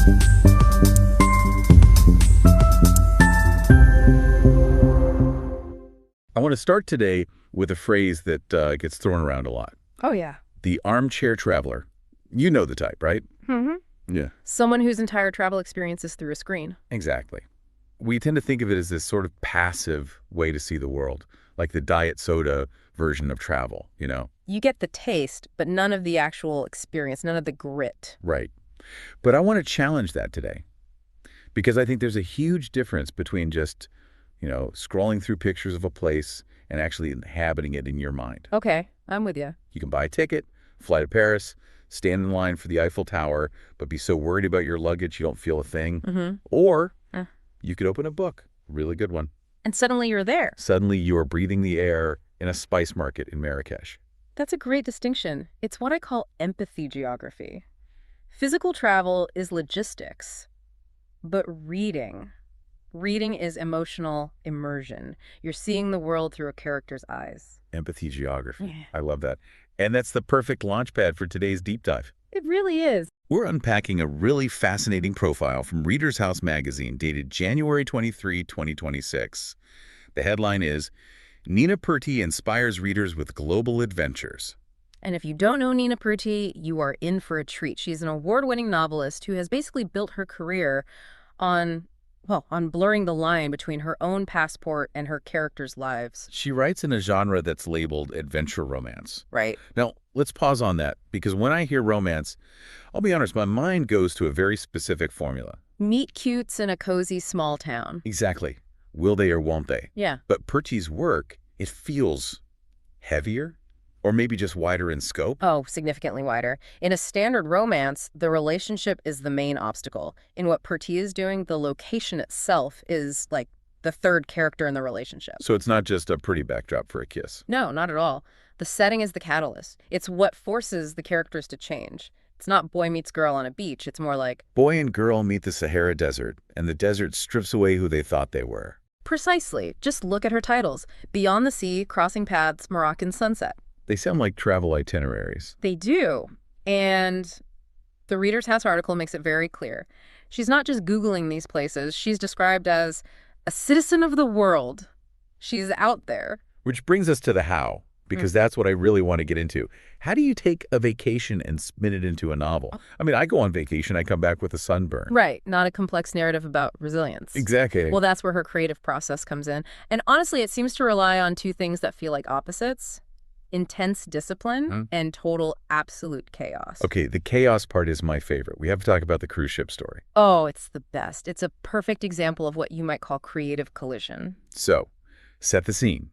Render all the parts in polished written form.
I want to start today with a phrase that gets thrown around a lot. Oh, yeah. The armchair traveler. You know the type, right? Mm-hmm. Yeah. Someone whose entire travel experience is through a screen. Exactly. We tend to think of it as this sort of passive way to see the world, like the diet soda version of travel, you know? You get the taste, but none of the actual experience, none of the grit. Right. But I want to challenge that today because I think there's a huge difference between just, scrolling through pictures of a place and actually inhabiting it in your mind. Okay, I'm with you. You can buy a ticket, fly to Paris, stand in line for the Eiffel Tower, but be so worried about your luggage you don't feel a thing. Mm-hmm. Or you could open a book, really good one. And suddenly you're there. Suddenly you are breathing the air in a spice market in Marrakesh. That's a great distinction. It's what I call empathy geography. Physical travel is logistics, but reading is emotional immersion. You're seeing the world through a character's eyes. Empathy geography. Yeah. I love that. And that's the perfect launchpad for today's deep dive. It really is. We're unpacking a really fascinating profile from Reader's House magazine dated January 23, 2026. The headline is, Nina Purtee inspires readers with global adventures. And if you don't know Nina Purtee, you are in for a treat. She's an award-winning novelist who has basically built her career on blurring the line between her own passport and her characters' lives. She writes in a genre that's labeled adventure romance. Right. Now, let's pause on that, because when I hear romance, I'll be honest, my mind goes to a very specific formula. Meet cutes in a cozy small town. Exactly. Will they or won't they? Yeah. But Purtee's work, it feels heavier, or maybe just wider in scope. Oh, significantly wider. In a standard romance, the relationship is the main obstacle. In what Purtee is doing, the location itself is like the third character in the relationship. So it's not just a pretty backdrop for a kiss. No, not at all. The setting is the catalyst. It's what forces the characters to change. It's not boy meets girl on a beach. It's more like boy and girl meet the Sahara Desert, and the desert strips away who they thought they were. Precisely. Just look at her titles. Beyond the Sea, Crossing Paths, Moroccan Sunset. They sound like travel itineraries. They do. And the Reader's House article makes it very clear. She's not just Googling these places. She's described as a citizen of the world. She's out there. Which brings us to the how, because that's what I really want to get into. How do you take a vacation and spin it into a novel? I mean, I go on vacation, I come back with a sunburn. Right, not a complex narrative about resilience. Exactly. Well, that's where her creative process comes in. And honestly, it seems to rely on two things that feel like opposites. Intense discipline and total absolute chaos. Okay, the chaos part is my favorite. We have to talk about the cruise ship story. Oh, it's the best. It's a perfect example of what you might call creative collision. So, set the scene.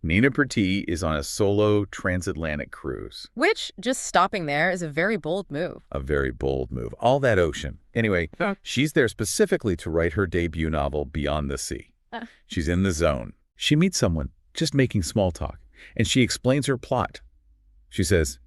Nina Purtee is on a solo transatlantic cruise. Which, just stopping there, is a very bold move. A very bold move. All that ocean. Anyway, she's there specifically to write her debut novel, Beyond the Sea. She's in the zone. She meets someone, just making small talk. And she explains her plot. She says,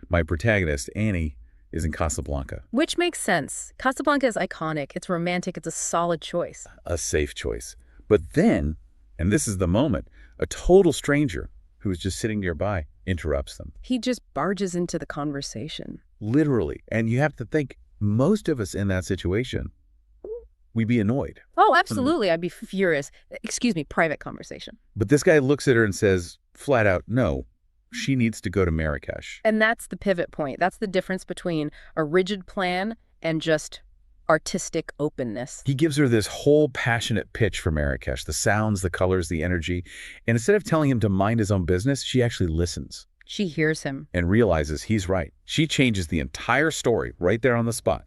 my protagonist, Annie, is in Casablanca. Which makes sense. Casablanca is iconic. It's romantic. It's a solid choice. A safe choice. But then, and this is the moment, a total stranger who is just sitting nearby interrupts them. He just barges into the conversation. Literally. And you have to think, most of us in that situation, we'd be annoyed. Oh, absolutely. I'd be furious. Excuse me, private conversation. But this guy looks at her and says, flat out, no, she needs to go to Marrakesh. And that's the pivot point. That's the difference between a rigid plan and just artistic openness. He gives her this whole passionate pitch for Marrakesh, the sounds, the colors, the energy. And instead of telling him to mind his own business, she actually listens. She hears him. And realizes he's right. She changes the entire story right there on the spot.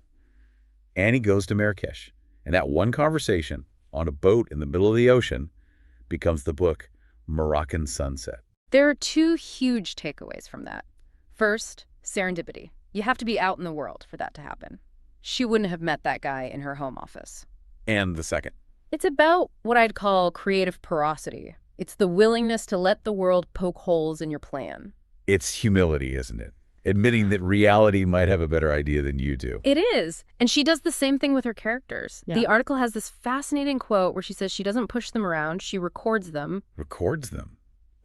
Annie goes to Marrakesh. And that one conversation on a boat in the middle of the ocean becomes the book Moroccan Sunset. There are two huge takeaways from that. First, serendipity. You have to be out in the world for that to happen. She wouldn't have met that guy in her home office. And the second? It's about what I'd call creative porosity. It's the willingness to let the world poke holes in your plan. It's humility, isn't it? Admitting that reality might have a better idea than you do. It is. And she does the same thing with her characters. Yeah. The article has this fascinating quote where she says she doesn't push them around, she records them. Records them?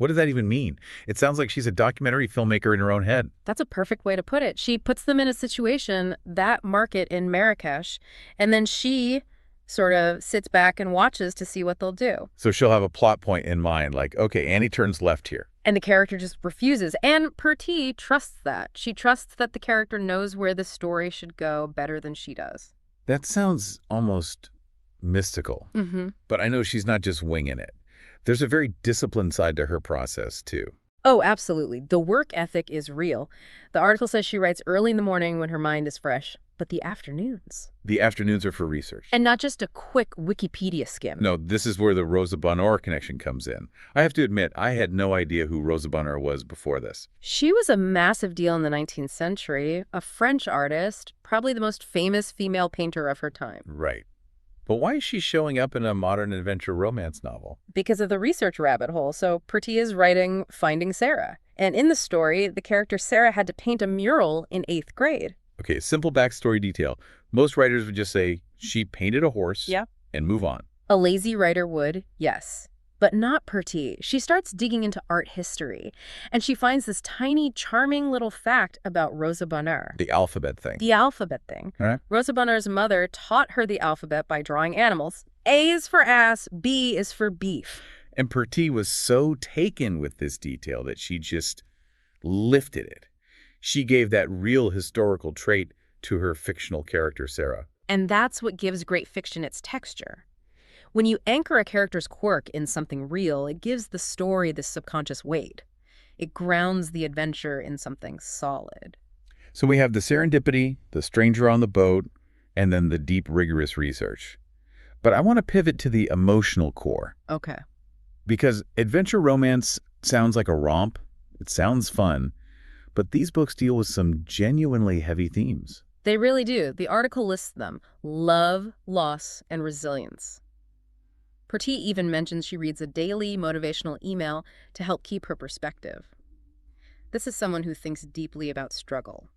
What does that even mean? It sounds like she's a documentary filmmaker in her own head. That's a perfect way to put it. She puts them in a situation, that market in Marrakesh, and then she sort of sits back and watches to see what they'll do. So she'll have a plot point in mind, like, okay, Annie turns left here. And the character just refuses. And Purtee trusts that. She trusts that the character knows where the story should go better than she does. That sounds almost mystical. But I know she's not just winging it. There's a very disciplined side to her process, too. Oh, absolutely. The work ethic is real. The article says she writes early in the morning when her mind is fresh, but the afternoons. The afternoons are for research. And not just a quick Wikipedia skim. No, this is where the Rosa Bonheur connection comes in. I have to admit, I had no idea who Rosa Bonheur was before this. She was a massive deal in the 19th century, a French artist, probably the most famous female painter of her time. Right. But why is she showing up in a modern adventure romance novel? Because of the research rabbit hole. So Purtee is writing Finding Sarah. And in the story, the character Sarah had to paint a mural in 8th grade. Okay, simple backstory detail. Most writers would just say, she painted a horse and move on. A lazy writer would, yes. But not Purtee. She starts digging into art history, and she finds this tiny, charming little fact about Rosa Bonheur. The alphabet thing. The alphabet thing. All right. Rosa Bonheur's mother taught her the alphabet by drawing animals. A is for ass, B is for beef. And Purtee was so taken with this detail that she just lifted it. She gave that real historical trait to her fictional character, Sarah. And that's what gives great fiction its texture. When you anchor a character's quirk in something real, it gives the story this subconscious weight. It grounds the adventure in something solid. So we have the serendipity, the stranger on the boat, and then the deep, rigorous research. But I want to pivot to the emotional core. Okay. Because adventure romance sounds like a romp. It sounds fun. But these books deal with some genuinely heavy themes. They really do. The article lists them: love, loss, and resilience. Purtee even mentions she reads a daily motivational email to help keep her perspective. This is someone who thinks deeply about struggle.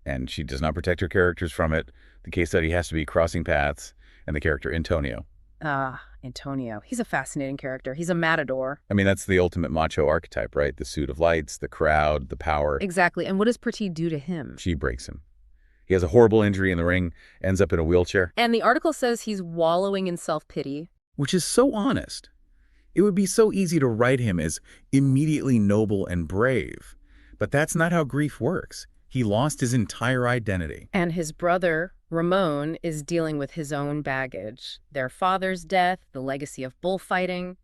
And she does not protect her characters from it. The case study has to be Crossing Paths and the character Antonio. Antonio. He's a fascinating character. He's a matador. I mean, that's the ultimate macho archetype, right? The suit of lights, the crowd, the power. Exactly. And what does Purtee do to him? She breaks him. He has a horrible injury in the ring, ends up in a wheelchair. And the article says he's wallowing in self-pity. Which is so honest. It would be so easy to write him as immediately noble and brave. But that's not how grief works. He lost his entire identity. And his brother, Ramon, is dealing with his own baggage. Their father's death, the legacy of bullfighting.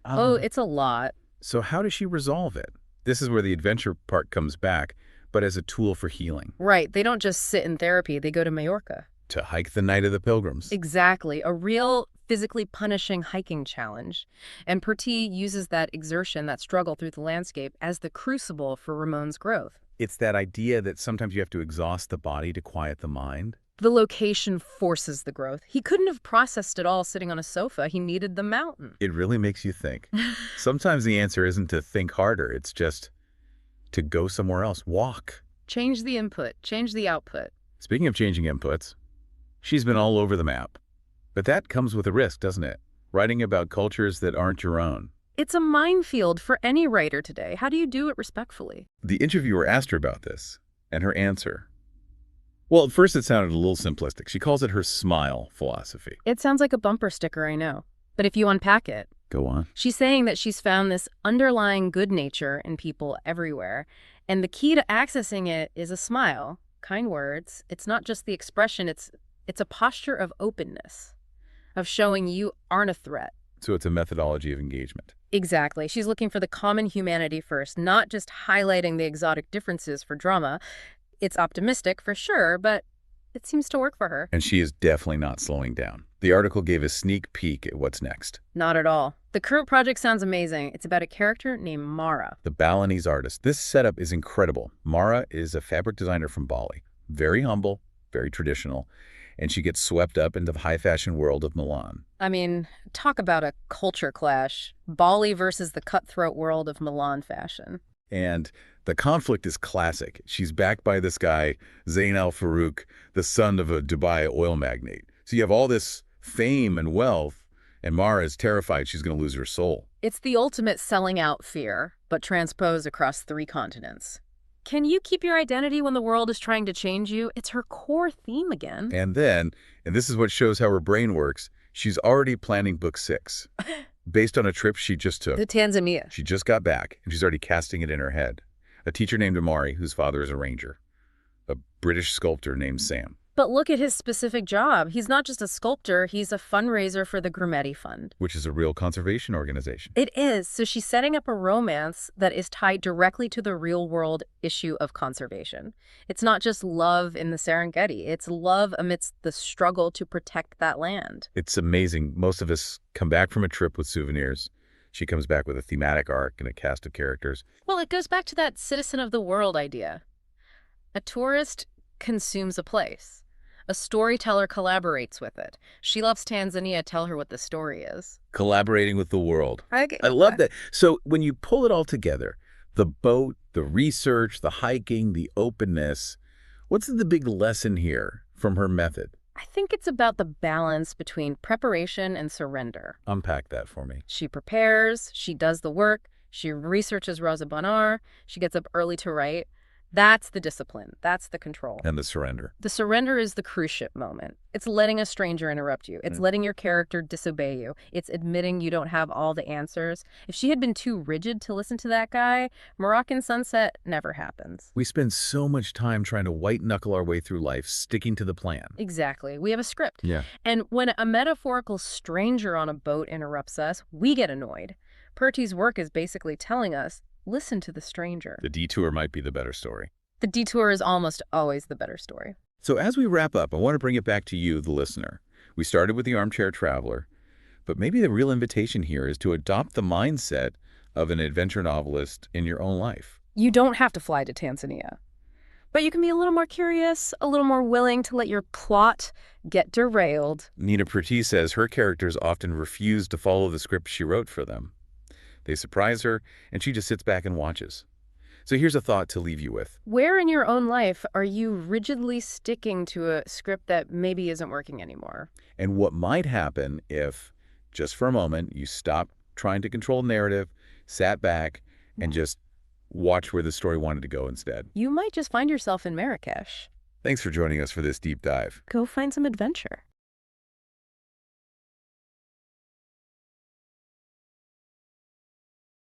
It's a lot. So how does she resolve it? This is where the adventure part comes back, but as a tool for healing. Right. They don't just sit in therapy. They go to Majorca. To hike the Night of the Pilgrims. Exactly. A real physically punishing hiking challenge. And Purtee uses that exertion, that struggle through the landscape, as the crucible for Ramon's growth. It's that idea that sometimes you have to exhaust the body to quiet the mind. The location forces the growth. He couldn't have processed it all sitting on a sofa. He needed the mountain. It really makes you think. Sometimes the answer isn't to think harder. It's just to go somewhere else. Walk. Change the input. Change the output. Speaking of changing inputs, she's been all over the map. But that comes with a risk, doesn't it? Writing about cultures that aren't your own. It's a minefield for any writer today. How do you do it respectfully? The interviewer asked her about this, and her answer. Well, at first it sounded a little simplistic. She calls it her smile philosophy. It sounds like a bumper sticker, I know. But if you unpack it, go on. She's saying that she's found this underlying good nature in people everywhere, and the key to accessing it is a smile, kind words. It's not just the expression, it's a posture of openness, of showing you aren't a threat. So it's a methodology of engagement. Exactly. She's looking for the common humanity first, not just highlighting the exotic differences for drama. It's optimistic for sure, but it seems to work for her. And she is definitely not slowing down. The article gave a sneak peek at what's next. Not at all. The current project sounds amazing. It's about a character named Mara. The Balinese artist. This setup is incredible. Mara is a fabric designer from Bali. Very humble, very traditional. And she gets swept up into the high fashion world of Milan. I mean, talk about a culture clash. Bali versus the cutthroat world of Milan fashion. And the conflict is classic. She's backed by this guy, Zain al-Farouk, the son of a Dubai oil magnate. So you have all this fame and wealth, And Mara is terrified she's going to lose her soul. It's the ultimate selling out fear, but transposed across 3 continents. Can you keep your identity when the world is trying to change you? It's her core theme again. And then, and this is what shows how her brain works, she's already planning book 6. Based on a trip she just took. The Tanzania. She just got back, and she's already casting it in her head. A teacher named Amari, whose father is a ranger. A British sculptor named Sam. But look at his specific job. He's not just a sculptor, he's a fundraiser for the Grimetti Fund. Which is a real conservation organization. It is. So she's setting up a romance that is tied directly to the real-world issue of conservation. It's not just love in the Serengeti. It's love amidst the struggle to protect that land. It's amazing. Most of us come back from a trip with souvenirs. She comes back with a thematic arc and a cast of characters. Well, it goes back to that citizen of the world idea. A tourist consumes a place. A storyteller collaborates with it. She loves Tanzania. Tell her what the story is. Collaborating with the world. I love that. So when you pull it all together, the boat, the research, the hiking, the openness, what's the big lesson here from her method? I think it's about the balance between preparation and surrender. Unpack that for me. She prepares, she does the work, she researches Rosa Bonheur, she gets up early to write. That's the discipline. That's the control. And the surrender. The surrender is the cruise ship moment. It's letting a stranger interrupt you. It's letting your character disobey you. It's admitting you don't have all the answers. If she had been too rigid to listen to that guy, Moroccan Sunset never happens. We spend so much time trying to white-knuckle our way through life, sticking to the plan. Exactly. We have a script. Yeah. And when a metaphorical stranger on a boat interrupts us, we get annoyed. Purtee's work is basically telling us, listen to the stranger. The detour might be the better story. The detour is almost always the better story. So as we wrap up, I want to bring it back to you, the listener. We started with the Armchair Traveler, but maybe the real invitation here is to adopt the mindset of an adventure novelist in your own life. You don't have to fly to Tanzania, but you can be a little more curious, a little more willing to let your plot get derailed. Nina Purtee says her characters often refuse to follow the script she wrote for them. They surprise her, and she just sits back and watches. So here's a thought to leave you with. Where in your own life are you rigidly sticking to a script that maybe isn't working anymore? And what might happen if, just for a moment, you stopped trying to control the narrative, sat back, and just watched where the story wanted to go instead? You might just find yourself in Marrakesh. Thanks for joining us for this deep dive. Go find some adventure.